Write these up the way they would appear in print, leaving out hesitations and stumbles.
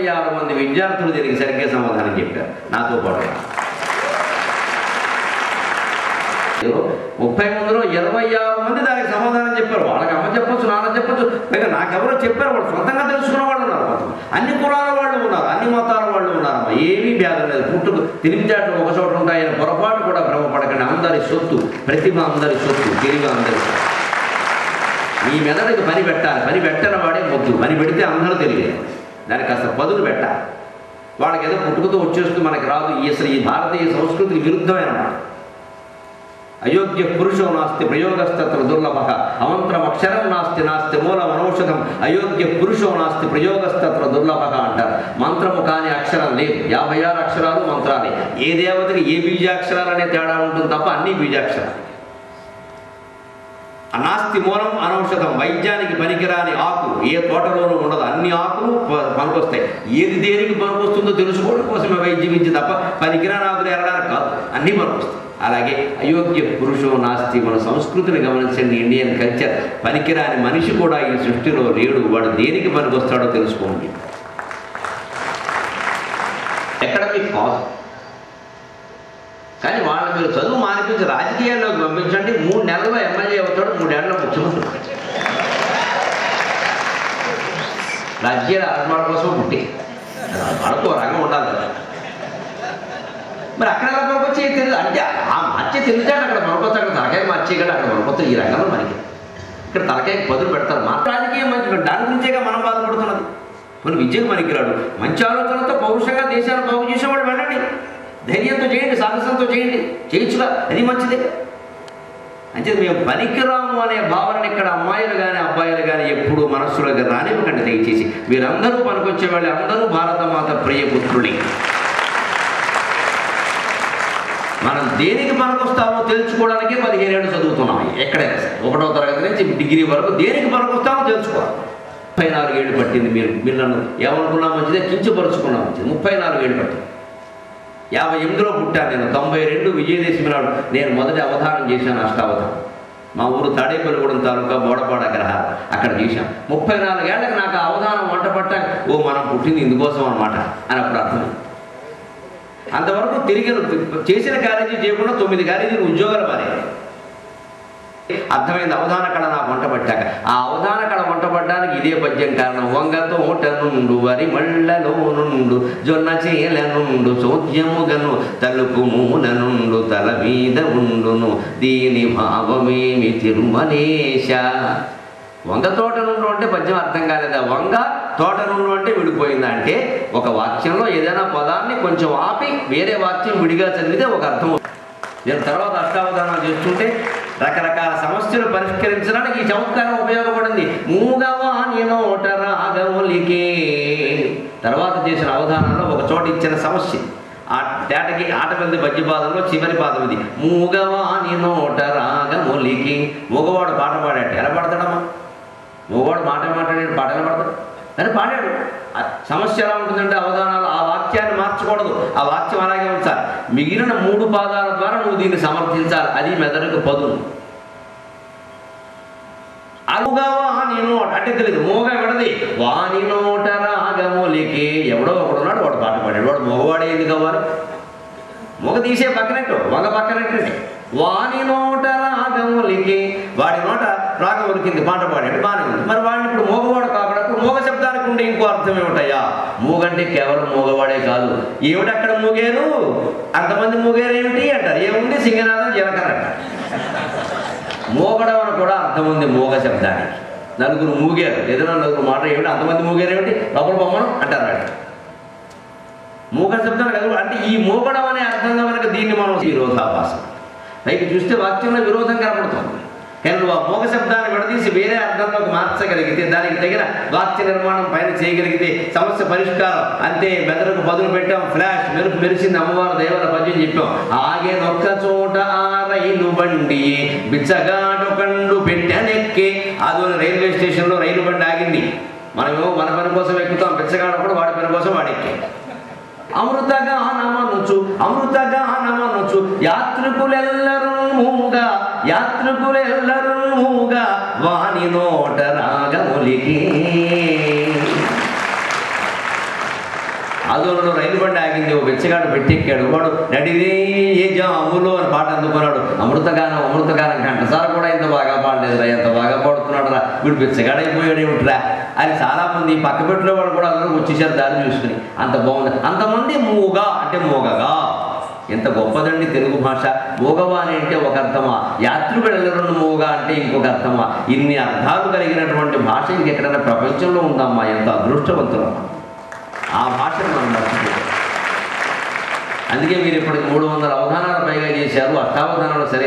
36 మంది విద్యార్థులు దీనికి సరిగ్గా సమాధానం చెప్పారు నాతో పాటు. 30 మందిలో 26 మంది దానికి సమాధానం చెప్పారు. వాళ్ళకి అమ్మ చెప్పొచ్చు, నాన్న చెప్పొచ్చు, పైగా నాకెవరో చెప్పారు. వాళ్ళు సొంతంగా తెలుసుకున్న వాళ్ళు ఉన్నారు. అన్ని కులాల వాళ్ళు ఉన్నారు, అన్ని మతాల వాళ్ళు ఉన్నారు. ఏమీ భేదం లేదు. పుట్టుకు తెలివితేటలు ఒక చోట ఉంటాయని పొరపాటు కూడా భ్రమపడకండి. అందరి సొత్తు, ప్రతిభ అందరి సొత్తు, తెలివి అందరి సొత్తు. ఈ మెదడుకి పని పెట్టాలి. పని పెట్టని వాడే మొద్దు. పని పెడితే అందరూ తెలియదు. దానికి కాస్త పదులు పెట్టాలి. వాళ్ళకి ఏదో పుట్టుకతో వచ్చేస్తూ మనకి రాదు. అసలు ఈ భారతీయ సంస్కృతికి విరుద్ధమైన మాట. అయోగ్య పురుషో నాస్తి ప్రయోగస్తత్ర దుర్లభ అమంత్రమక్షరం నాస్తి నాస్తి మూలమనౌషధం అయోగ్య పురుషో నాస్తి ప్రయోగస్తత్ర దుర్లభ అంటారు. మంత్రము కాని అక్షరం లేదు. 56 అక్షరాలు మంత్రాలే. ఏ దేవతకి ఏ బీజాక్షరాలు అనే తేడా ఉంటుంది తప్ప అన్ని బీజాక్షరాలు. అనాస్తి మూలం అనౌషధం, వైద్యానికి పనికిరాని ఆకు ఏ తోటలోనూ ఉండదు. అన్ని ఆకులు పనికొస్తాయి. ఏది దేనికి పనికొస్తుందో తెలుసుకోవడం కోసమే వైద్యం ఇచ్చి తప్ప పనికిరాని ఆకులు ఎరడానికి కాదు. అన్నీ పనికొస్తాయి. అలాగే అయోగ్య పురుషో నాస్తి, మన సంస్కృతిని గమనించండి. Indian culture. పనికిరాని మనిషి కూడా ఈ సృష్టిలో లేడు. వాడు దేనికి పనికొస్తాడో తెలుసుకోండి. ఎక్కడ మీకు కాదు. కానీ వాళ్ళు మీరు చదువు మానిపించి రాజకీయాల్లోకి పంపించండి. 3 నెలల్లో ఎమ్మెల్యే అవుతాడు, 3 ఏళ్ళలో ముఖ్యమంత్రి. రాజకీయాలు ఆడవాళ్ళ కోసం పుట్టి వాళ్ళకు రంగం ఉండాలి కదా. మరి అక్కడ ఎలా పనికొచ్చి తెలియదు అంటే ఆ మార్చే తెలిసాడు. అక్కడ పనికొచ్చు, అక్కడ తలకాయ మార్చే కదా అక్కడ పనికొచ్చు. ఈ రంగంలో మనకి ఇక్కడ తలకాయకి పదులు పెడతారు. మన రాజకీయం మంచి, దాని గురించేగా మనం బాధపడుతున్నది. మన విద్యకు పనికిరాడు. మంచి ఆలోచనలతో పౌరుషంగా దేశాన్ని బాగు చేసేవాడు వెళ్ళండి. ధైర్యంతో చేయండి, సాహసంతో చేయండి, చేయొచ్చుగా, అది మంచిదే. అంటే మేము పనికిరాము అనే భావనని ఇక్కడ అమ్మాయిలు కానీ అబ్బాయిలు కానీ ఎప్పుడు మనస్సులోకి రానివ్వకండి దయచేసి. మీరందరూ పనికొచ్చే వాళ్ళు, అందరూ భారతమాత ప్రియపుత్రులే. మనం దేనికి పనికొస్తామో తెలుసుకోవడానికే 15 ఏళ్ళు చదువుతున్నాం. ఎక్కడైనా 1వ తరగతి నుంచి డిగ్రీ వరకు దేనికి పనికొస్తామో తెలుసుకోవాలి. 34 ఏళ్ళు పట్టింది. మీరు నన్ను ఏమనుకున్నా మంచిదే, కించపరుచుకున్నా మంచిది. 34 ఏళ్ళు పట్టింది. 58లో పుట్టాను నేను. 92 విజయదశమి నాడు నేను మొదటి అవధానం చేశాను, అష్టావధానం. మా ఊరు తాడేపల్లిగూడెం తాలూకా బోడపాడ గ్రహాలు అక్కడ చేశాం. 34 ఏళ్ళకి నాకు ఆ అవధానం వంట పట్టాక ఓ మనం పుట్టింది ఇందుకోసం అనమాట అని అప్పుడు అర్థమైంది. అంతవరకు తిరిగి చేసిన కాలేజీ చేయకుండా 9 కాలేజీలు ఉద్యోగాలు మారాయి. అర్థమైంది అవధాన కళ నాకు వంట పట్టాక. ఆ అవధాన కళ వంట పడ్డానికి ఇదే పద్యం కారణం. వంగతో ఓట నుండు వరి మళ్ళలో నుండు జొన్న చేల నుండు చోద్యముగను తలుపు మూల నుండు తల మీద ఉండును దీని భావమేమి తిరుమలేశ. వంగ తోట నుండు అంటే పద్యం అర్థం కాలేదా? వంగ తోట నుండు అంటే విడిపోయిందా అంటే ఒక వాక్యంలో ఏదైనా పదాన్ని కొంచెం ఆపి వేరే వాక్యం విడిగా చదివితే ఒక అర్థం. నేను తర్వాత అష్టావధానం చేస్తుంటే రకరకాల సమస్యలు పరిష్కరించడానికి ఈ చమత్కారం ఉపయోగపడింది. మూగవాని నోట రాగములికే. తర్వాత చేసిన అవధానంలో ఒక చోట ఇచ్చిన సమస్య ఆ తేటకి ఆట పెద్ద పద్యపాదంలో చివరి పాదం ఇది. మూగవాని నోట రాగములికి. మూగవాడు పాట పాడాడు. ఎలా పాడతాడమ్మా? మూగవాడు మాట్లాడాడు, పాటలు పడతాడు అని పాడాడు. సమస్య ఎలా ఉంటుందంటే అవధానాలు ఆ వాక్యాన్ని మార్చకూడదు, ఆ వాక్యం అలాగే ఉంచాలి. మిగిలిన 3 పాదాల ద్వారా నువ్వు దీన్ని సమర్థించాలి. అది మెదడుకు పదును. అలుగవాని నోట అంటే తెలియదు. మూగ ఎవడది? వాని నోట రాగములికి. ఎవడో ఒకడున్నాడు, వాడు పాట పాడాడు. వాడు మగవాడే ఎందుకు అవ్వాలి? మూగ తీసే పక్కనట్టు, వంగ పక్కనట్టు. వాని నోట రాగములికి. వాడి నోట రాగం ఉరికింది, పాట పాడాడు, బాగానే ఉంది. మరి వాడిని ఇప్పుడు మూగవాడు కాబట్టి మూగ శబ్దానికి ఉండే ఇంకో అర్థం ఏమిటయ్యా? మూగంటే కేవలం మూగవాడే కాదు. ఏమిటి అక్కడ మూగేరు, అంతమంది మూగేరు ఏమిటి అంటారు. ఏముంది? సింగనాథం జీలకర్ర అంటారు. మూగడం అని కూడా అర్థం ఉంది మూగ శబ్దానికి. నలుగురు మూగారు, ఏదైనా నలుగురు మాట ఏమిటి, అంతమంది మూగారు ఏమిటి, లోపల బొమ్మను అంటారు. వాడు మూగ శబ్దానికి అది అంటే ఈ మూగడం అనే అర్థంగా కనుక దీన్ని మనం విరోధాభాసం పైకి చూస్తే వాక్యంలో విరోధం కనపడుతుంది. కానీ నువ్వు ఆ మూగ శబ్దాన్ని విడదీసి వేరే అర్థంలోకి మార్చగలిగితే, దానికి తగిన వాక్య నిర్మాణం పైన చేయగలిగితే సమస్య పరిష్కారం. అంతే. మెదడుకు పదులు పెట్టాం, ఫ్లాష్ మెరుపు మెరిసింది, అమ్మవారు దేవల పద్యం చెప్పాం. ఆగే నొక్క చోట ఆ రైలు బండి బిచ్చగాడు కండు పెట్టనెక్కే. అదోని రైల్వే స్టేషన్లో రైలు బండి ఆగింది. మనమేమో మన పని కోసం ఎక్కుతాం, బిచ్చగాడు కూడా వాడి పని కోసం వాడెక్కే. అమృతగానమనుచు అమృతగానమనుచు యాత్రికులెల్లరూ మూగా యాత్రికులెల్లరూ మూగా వాని నోట రాగములికి. ఆదోళనలో రైలు బండి ఆగింది, ఓ బెచ్చగాడు పెట్టెక్కాడు. వాడు నడిరే ఏ జాములో అని పాట అందుకున్నాడు. అమృతగానం అమృతగానం గంటసారి కూడా ఇంత బాగా పాడలేదురా, ఎంత బాగా పాడుతున్నాడు రా, వీడు బెచ్చగాడైపోయాడు ఏమిట్రా అని చాలామంది పక్కపెట్టిన వాళ్ళు కూడా అందరూ వచ్చేసారు దారి చూసుకుని. అంత బాగుంది. అంతమంది మూగా అంటే మోగగా, ఎంత గొప్పదండి తెలుగు భాష. మోగవాణి అంటే ఒక అర్థమా, యాత్రికుడు మోగా అంటే ఇంకొక అర్థమా. ఇన్ని అర్థాలు కలిగినటువంటి భాష ఇంకెక్కడైనా ప్రపంచంలో ఉందమ్మా. ఎంత అదృష్టవంతులమ్మా. ఆ భాషను మనం మర్చిపోయాం. అందుకే మీరు ఇప్పటికి 300 అవధానాలు పైగా చేశారు. అష్టావధానాలు సరే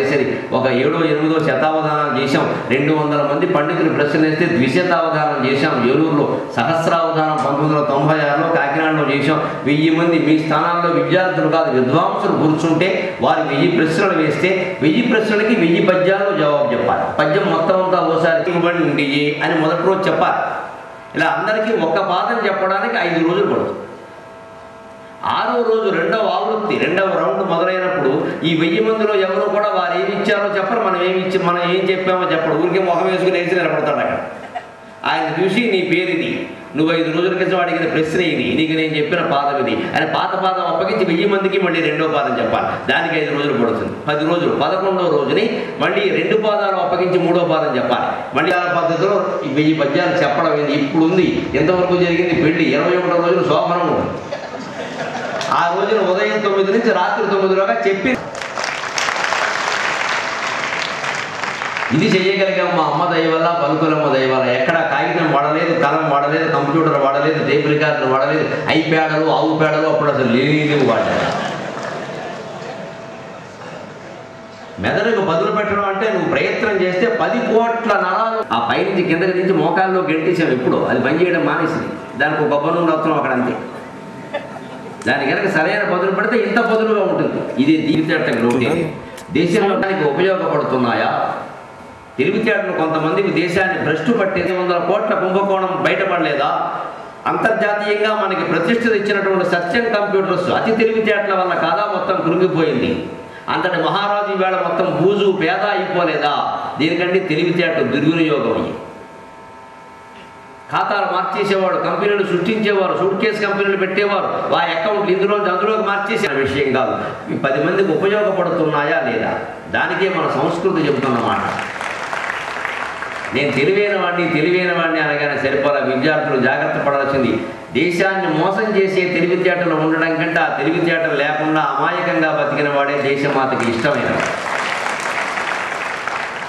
ఒక 7వ 8వ శతావధానాలు చేశాం. 200 మంది పండితులు ప్రశ్నలు వేస్తే ద్విశతావధానం చేశాం. ఏలూరులో సహస్రావధానం 1996లో కాకినాడలో చేశాం. 1000 మంది మీ స్థానాల్లో విద్యార్థులు కాదు విద్వాంసులు కూర్చుంటే వారు 1000 ప్రశ్నలు వేస్తే 1000 ప్రశ్నలకి 1000 పద్యాల్లో జవాబు చెప్పాలి. పద్యం మొత్తం అంతా ఓసారి ఇవ్వండి అని మొదటి రోజు చెప్పాలి. ఇలా అందరికీ ఒక్క పాదం చెప్పడానికి 5 రోజులు పడుతుంది. 6వ రోజు 2వ ఆవృత్తి 2వ రౌండ్ మొదలైనప్పుడు ఈ 1000 మందిలో ఎవరు కూడా వారు ఏమి ఇచ్చారో చెప్పరు, మనం ఏం చెప్పామో చెప్పడు. ఊరికే మొహం వేసుకుని వేసి నిలబడతాడు అక్కడ. ఆయన చూసి నీ పేరు ఇది, నువ్వు 5 రోజుల క్రితం అడిగిన ప్రశ్న ఇది, నీకు నేను చెప్పిన పాదం ఇది అని పాత పాదం అప్పగించి 1000 మందికి మళ్ళీ 2వ పాదం చెప్పాలి. దానికి 5 రోజులు పడుతుంది. 10 రోజులు. 11వ రోజుని మళ్ళీ 2 పాదాలు అప్పగించి 3వ పాదం చెప్పాలి. మళ్ళీ ఆ పద్ధతిలో ఈ 1000 పద్యాలు చెప్పడం ఇప్పుడు ఉంది. ఎంతవరకు జరిగింది పెళ్లి. 21వ రోజున శోభనం ఉంది. ఆ రోజున ఉదయం 9 నుంచి రాత్రి 9లోగా చెప్పి ఇది చేయగలిగాం మా అమ్మ దయ వల్ల, పలుకులమ్మ దయ వల్ల. ఎక్కడ కాగితం వాడలేదు, కలం వాడలేదు, కంప్యూటర్ వాడలేదు, టేప్ రికార్డులు వాడలేదు, ఐప్యాడలు ఆవు పేడలు అప్పుడు అసలు లేనివి వాడారు. మెదడుకు బదులు పెట్టడం అంటే నువ్వు ప్రయత్నం చేస్తే 10 కోట్ల నరాలు ఆ పైనుంచి కిందకి నుంచి మోకాల్లో గెంటేసాం. ఎప్పుడు అది పనిచేయడం మానేసింది. దానికి ఒక గొప్ప నూనె వస్తున్నాం అక్కడ అంతే. దాని కనుక సరైన పదులు పెడితే ఇంత పదులుగా ఉంటుంది. ఇది తెలివితేటలు దేశంలో దానికి ఉపయోగపడుతున్నాయా? తెలివితేటలు కొంతమందికి దేశాన్ని భ్రష్టు పట్టి 100 కోట్ల కుంభకోణం బయటపడలేదా? అంతర్జాతీయంగా మనకి ప్రతిష్ఠ ఇచ్చినటువంటి సత్యం కంప్యూటర్స్ అతి తెలివితేటల వల్ల కాదా మొత్తం కురిగిపోయింది? అంతటి మహారాజు ఈవేళ మొత్తం బూజు పేద అయిపోలేదా? దీనికంటే తెలివితేటలు దుర్వినియోగం అయ్యి ఖాతాలు మార్చేసేవాడు, కంపెనీలు సృష్టించేవారు, సూట్ కేసు కంపెనీలు పెట్టేవారు, వారి అకౌంట్లు అందులోకి మార్చేసే విషయం కాదు. ఈ 10 మందికి ఉపయోగపడుతున్నాయా లేదా? దానికే మన సంస్కృతి చెబుతున్నమాట. నేను తెలివైన వాడిని అనగానే సరిపోలా. విద్యార్థులు జాగ్రత్త పడాల్సింది. దేశాన్ని మోసం చేసే తెలివితేటలు ఉండడం కంటే ఆ తెలివితేటలు లేకుండా అమాయకంగా బతికిన వాడే దేశమాతకి ఇష్టమైన.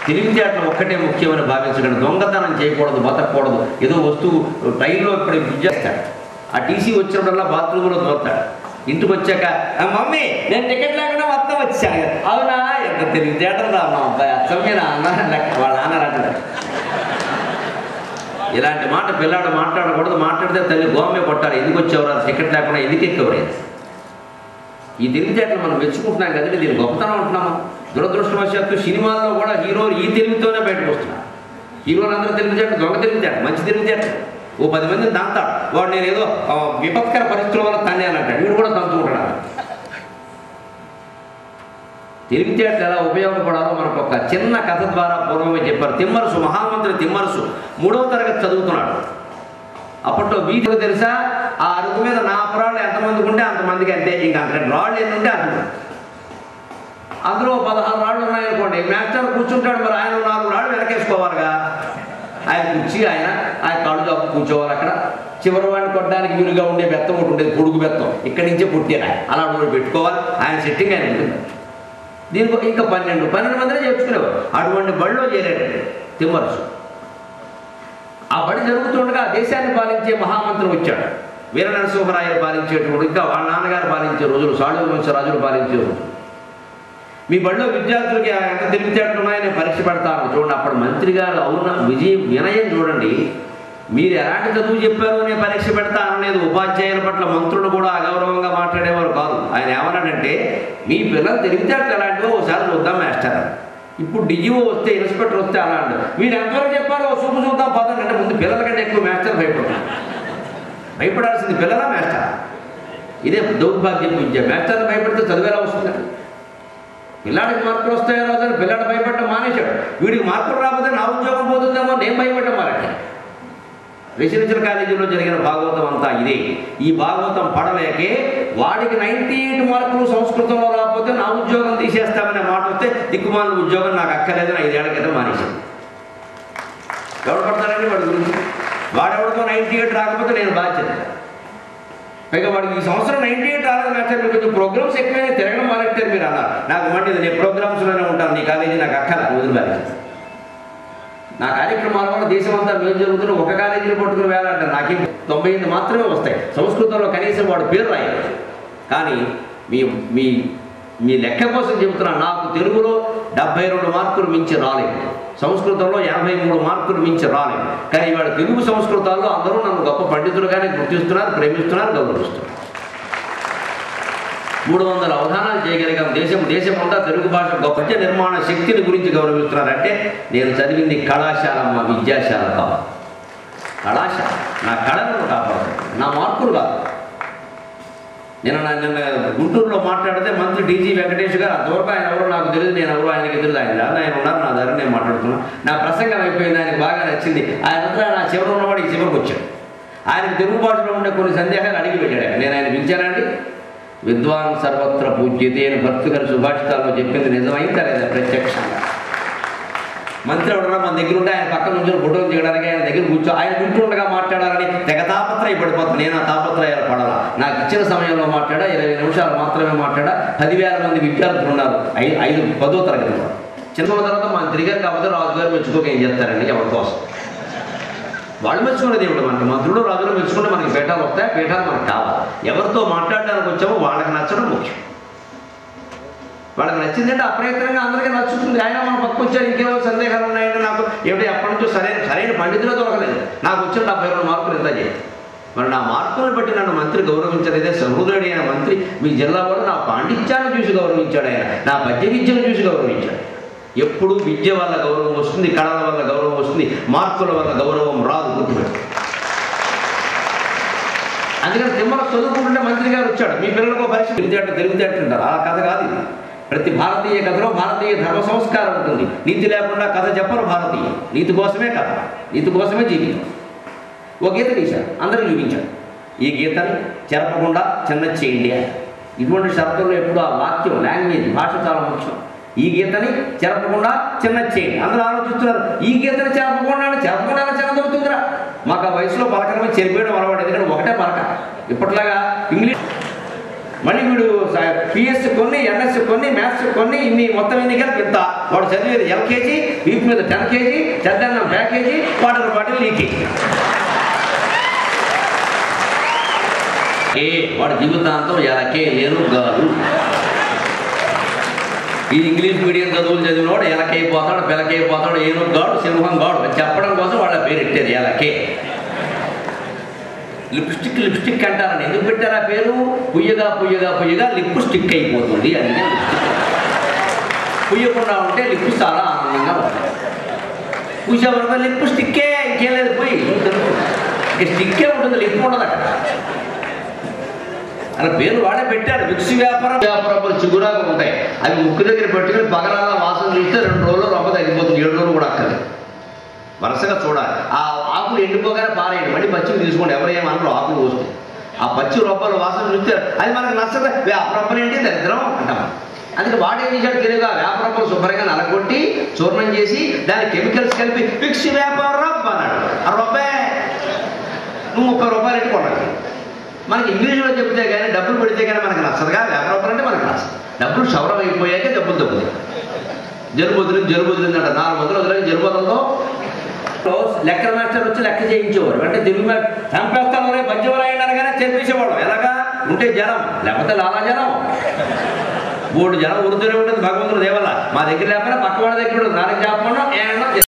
తెలివితేటలు ఒక్కటే ముఖ్యమని భావించకండి. దొంగతనం చేయకూడదు, బతకూడదు. ఏదో వస్తువు ట్రైన్లో ఇప్పుడు విద్యాస్తాడు, ఆ టీసీ వచ్చినప్పుడల్లా బాత్రూంలో దొరుకుతాడు. ఇంటికి వచ్చాక మమ్మీ నేను టికెట్ లేకుండా మొత్తం వచ్చాను. అవునా, ఎంత తెలివితేటలు రా మా అబ్బాయి, అసలు మీరు వాళ్ళ నాన్నరంటాడు. ఇలాంటి మాట పిల్లాడు మాట్లాడకూడదు. మాట్లాడితే తల్లి గోమే కొట్టాలి. ఎందుకు వచ్చేవారు టికెట్ లేకుండా, ఎందుకు ఎక్కేవారు? ఈ తెలివితేటలు మనం మెచ్చుకుంటున్నాం కదండి, దీన్ని గొప్పతనం అంటున్నామా? దురదృష్టవశాత్తు సినిమాల్లో కూడా హీరోలు ఈ తెలివితోనే బయటకు వస్తున్నారు. హీరోలు అందరూ తెలివితేటలు, దొంగ తెలివితేటలు, మంచి తెలివితేటలు. ఓ 10 మందిని తంతాడు వాడు. నేను ఏదో విపత్కర పరిస్థితుల వల్ల తన్నాను అంటాడు, వీడు కూడా తంతుకుంటాడు. తెలివితేటలు ఎలా ఉపయోగపడాలో మనకు ఒక చిన్న కథ ద్వారా పూర్వమే చెప్పారు. తిమ్మరుసు, మహామంత్రి తిమ్మరుసు 3వ తరగతి చదువుతున్నాడు. అప్పట్లో వీధికి తెలుసా, ఆ అరుగు మీద నా అపరాళ్ళు ఎంతమందికి ఉంటే అంతమందికి అంతే. ఇంకా అక్కడ రాళ్ళు ఎన్ని ఉంటే అంత. అందులో 16 రాళ్ళు ఉన్నాయనుకోండి, మాస్టర్ కూర్చుంటాడు, మరి ఆయన 4 రాళ్ళు వెనకేసుకోవాలిగా. ఆయన కూర్చి ఆయన కాళ్ళు చాపు కూర్చోవాలి. అక్కడ చివరి వాడిని కొట్టడానికి వీలుగా ఉండే బెత్తం ఒకటి ఉండేది, పొడుగు బెత్తం, ఇక్కడి నుంచే పుట్టారు. అలా పెట్టుకోవాలి. ఆయన సెట్టింగ్ ఆయన ఉంటుంది. దీనికి ఇంకా 12 మందినే చేర్చుకునేవారు. అటువంటి బడిలో చేరాడు తిమ్మరుసు. ఆ బడి జరుగుతుండగా దేశాన్ని పాలించే మహామంత్రి వచ్చాడు. వీర నరసింహరాయలు పాలించేటప్పుడు, ఇంకా వాళ్ళ నాన్నగారు పాలించే రోజులు, సాళువ వంశరాజులు పాలించే రోజులు. మీ బడిలో విద్యార్థులకి ఎంత తెలివితేటలు ఉన్నాయో నేను పరీక్ష పెడతాను చూడండి. అప్పుడు మంత్రి గారు అవున వినయం చూడండి. మీరు ఎలాంటి చదువు చెప్పారో నేను పరీక్ష పెడతాను అనేది. ఉపాధ్యాయుల పట్ల మంత్రులు కూడా అగౌరవంగా మాట్లాడేవారు కాదు. ఆయన ఏమన్నాడంటే, మీ పిల్లలు తెలివితేటలు ఎలాంటివో ఒకసారి చూద్దాం మాస్టర్. ఇప్పుడు డిఈఓ వస్తే, ఇన్స్పెక్టర్ వస్తే అలా అంటారు. మీరు ఎంతవరకు చెప్పారో చూపు చూద్దాం పదండి అంటే ముందు పిల్లల కంటే ఎక్కువ మాస్టర్ భయపడాల్సింది పిల్లలా మాస్టర్? ఇదే దౌర్భాగ్యం విద్య. మాస్టర్ని భయపడితే చదివేలా వస్తుంది. పిల్లాడికి మార్కులు వస్తాయో రోజు పిల్లాడు భయపడటం మానేశాడు. వీడికి మార్కులు రాకపోతే నా ఉద్యోగం పోతుందేమో నేను భయపడ్డం వాళ్ళకి. రెసిడెన్షియల్ కాలేజీలో జరిగిన భాగవతం అంతా ఇదే. ఈ భాగవతం పడలేకే వాడికి 98 మార్కులు సంస్కృతంలో రాకపోతే నా ఉద్యోగం తీసేస్తామనే మాట వస్తే దిక్కుమాలిన ఉద్యోగం నాకు అక్కర్లేదని 5 ఏళ్ల క్రితం మానేసింది. ఎవరు పడతారండి వాడి గురించి? వాడెవడితో 98 రాకపోతే నేను బాధ్యత. పైగా వాడికి ఈ సంవత్సరం 98 రాలేదు మాస్టర్, మీరు కొంచెం ప్రోగ్రామ్స్ ఎక్కువైనా తిరగడం మానేస్తారు మీరు అన్నారు. నాకు మంచిది, నేను ప్రోగ్రామ్స్లోనే ఉంటాను, నీ కాలేజీ నాకు అక్కల వదిలిపాలి. నా కార్యక్రమాల వల్ల దేశం అంతా మేలు జరుగుతున్న ఒక కాలేజీని పట్టుకుని వేలాంటారు. నాకేం 98 మాత్రమే వస్తాయి. సంస్కృతంలో కనీసం వాడు పేరు రాయాలి. కానీ మీ మీ మీ లెక్క కోసం చెబుతున్నాను, నాకు తెలుగులో 72 మార్కులు మించి రాలేదు, సంస్కృతంలో 83 మార్కులు మించి రాలేదు. కానీ ఇవాళ తెలుగు సంస్కృతాల్లో అందరూ నన్ను గొప్ప పండితులుగానే గుర్తిస్తున్నారు, ప్రేమిస్తున్నారు, గౌరవిస్తున్నారు. 300 అవధానాలు చేయగలిగాం. దేశమంతా తెలుగు భాష గొప్ప నిర్మాణ శక్తిని గురించి గౌరవిస్తున్నారంటే నేను చదివింది కళాశాల, మా విద్యాశాల కాదు. కళాశాల నా కళలను కాపాడుతుంది, నా మార్కులు కాదు. నిన్న గుంటూరులో మాట్లాడితే మంత్రి డీజీ వెంకటేష్ గారు, అంతవరకు ఆయన ఎవరో నాకు తెలియదు, నేను ఎవరో ఆయనకి తెలియదు, ఆయన ఉన్నారు, నా దగ్గర నేను మాట్లాడుతున్నాను. నా ప్రసంగం అయిపోయింది, ఆయనకు బాగా నచ్చింది. ఆయన నా చివరి ఉన్నవాడు ఈ చివరికి వచ్చాడు. ఆయనకు తెలుగు భాషలో ఉండే కొన్ని సందేహాలు అడిగి పెట్టాడు. నేను ఆయన పిలిచానండి. విద్వాన్ సర్వత్ర పూజ్యతే అని భక్తి గారి సుభాషితాల్లో చెప్పింది నిజమైందా లేదా? ప్రత్యక్షంగా మంత్రి ఎవడన్నా మన దగ్గర ఉంటే ఆయన పక్కన నుంచి ఫోటో తీయడానికి ఆయన దగ్గర కూర్చో, ఆయన వింటుండగా మాట్లాడాలని తెగ తాపత్రయపడిపోతుంది. నేను ఆ తాపత్రయాలు పడాలా? నాకు ఇచ్చిన సమయంలో మాట్లాడా, 20 నిమిషాలు మాత్రమే మాట్లాడా. 10,000 మంది విద్యార్థులు ఉన్నారు, 10వ తరగతి. చిన్న తర్వాత మంత్రి గారు కాకపోతే రాజుగారు మెచ్చుకోక ఏం చేస్తారండి? ఎవరి కోసం వాళ్ళు మెచ్చుకునేది ఏమిటి? మనకి మంత్రులు రాజులు మెచ్చుకుంటే మనకి పీఠాలు వస్తాయి, పీఠాలు మనకు కావాలి. ఎవరితో మాట్లాడడానికి వచ్చామో వాళ్ళకి నచ్చడం ముఖ్యం. వాళ్ళకి నచ్చిందంటే అప్రయత్నంగా అందరికీ నచ్చుతుంది. ఆయన మన పక్క వచ్చారు, ఇంకేమో సందేహాలు ఉన్నాయంటే నాకు ఏమిటి ఎప్పటి నుంచో సరైన పండితులు దొరకలేదు. నాకు వచ్చిన 72 మార్కులు ఎంత చేయాలి? మరి నా మార్కులను బట్టి నన్ను మంత్రి గౌరవించలేదే. సహృదయుడు అయిన మంత్రి మీ జిల్లా కూడా నా పాండిత్యాన్ని చూసి గౌరవించాడు, ఆయన నా పద్య విద్యను చూసి గౌరవించాడు. ఎప్పుడు విద్య వల్ల గౌరవం వస్తుంది, కళల వల్ల గౌరవం వస్తుంది, మార్కుల వల్ల గౌరవం రాదు. గుర్తుపెట్టు. అందుకని తిమ్మల చదువుకుంటుంటే మంత్రి గారు వచ్చాడు, మీ పిల్లలకు పరీక్ష తెలివితేటలు ఉంటారు. ఆ కథ కాదు ఇది. ప్రతి భారతీయ కథలో భారతీయ ధర్మ సంస్కారం ఉంటుంది. నీతి లేకుండా కథ చెప్పరు భారతీయ. నీతి కోసమే కథ, నీతి కోసమే జీవితం. ఓ గీత తీశాడు, అందరికీ చూపించాడు. ఈ గీతని చెరపకుండా చిన్న చేయండి. ఇటువంటి షరతుల్లో ఎప్పుడు ఆ వాక్యం, లాంగ్వేజ్, భాష చాలా ముఖ్యం. ఈ గీతని చెరపకుండా చిన్న చేయండి. అందరూ ఆలోచిస్తున్నారు, ఈ గీతని చెరపకుండా చిన్నదవుతుందిరా. మాకు ఆ వయసులో పలకరమే చెరిపోయడం అలవాటు. ఎందుకంటే ఒకటే పలక. ఇప్పట్లాగా ఇంగ్లీష్ మళ్ళీ వీడు పిఎస్సి కొన్ని, ఎంఎస్సి కొన్ని, మ్యాథ్స్ కొన్ని, మొత్తం ఎన్ని కలిపి ఇంత. వాడు చదివేది LKG, వీపు మీద 10 kg, చెద్దన్నం ప్యాకేజీ, వాటర్ బాటిల్ లీకేజీ. వాడి జీవితాంతం ఎలకే నేను గారు. ఈ ఇంగ్లీష్ మీడియం చదువులు చదివినవాడు ఎలకైపోతాడు, పిలకైపోతాడు, ఏనుగు గాడు, సింహం గాడు చెప్పడం కోసం వాళ్ళ పేరు పెట్టారు ఎలకే. లిప్స్టిక్ అంటారని ఎందుకు పెట్టారు ఆ పేరు? పుయ్యగా లిప్పు స్టిక్ అయిపోతుంది అని. పుయ్యకుండా ఉంటే లిప్పు చాలా ఆనందంగా ఉంటుంది. పూసేవరకు లిప్పు స్టిక్కే, ఇంకేం లేదు. పోయి ఇక స్టిక్కే ఉంటుంది, లిప్పు ఉండదు అక్కడ. అలా పేరు వాడే పెట్టాడు. విక్స్ వ్యాపారం చిగురాగా ఉంటాయి. అవి ముక్కు దగ్గర పెట్టుకుని పగలాల వాసన చూస్తే 2 రోజులు రొమ్మ తగ్గిపోతుంది, 7 రోజులు కూడా అక్కర్లేదు. వరుసగా చూడాలి. ఆ ఆకులు ఎండిపోగానే పారేయండి, మళ్ళీ పచ్చివి తీసుకోండి. ఎవరేమన్నారు ఆకులు వస్తాయి. ఆ పచ్చి రొప్పల వాసన చూస్తే అది మనకు నచ్చదు. వేపరొప్పలు ఏంటి దరిద్రం అంటాం. అందుకే వాడేం చేశాడు తెలియదు, ఆ వేపరొప్పలు శుభ్రంగా నలగొట్టి చూర్ణం చేసి దాని కెమికల్స్ కలిపి ఫిక్స్ వ్యాపారం రొప్ప అన్నాడు. ఆ రొప్పే నువ్వు 30 రూపాయలు ఎట్టుకోండి. మనకి ఇంగ్లీష్లో చెప్తే కానీ డబ్బులు పెడితే కానీ మనకు నచ్చదుగా. వ్యాపారం అంటే మనకు నచ్చదు. డబ్బులు క్షవరం అయిపోయాకే డబ్బులు తగ్గుతాయి. జలుబు వదిలిందంట, 400 వదిలేదు. జలుబు వదలతో లెక్కల మాస్టర్ వచ్చి లెక్క చేయించేవారు. అంటే తెలుగు చంపేస్తాను రే పద్యం రాయండి అనగానే చెప్పేసేవాడు. ఎలాగా ఉంటే జనం, లేకపోతే లాలా జనం. 3 జనం ఉరుతూనే ఉంటుంది భగవంతుడు దేవల్ల. మా దగ్గర లేకపోయినా పక్క వాళ్ళ దగ్గర ఉంటుంది. 4 చెప్పమన్నా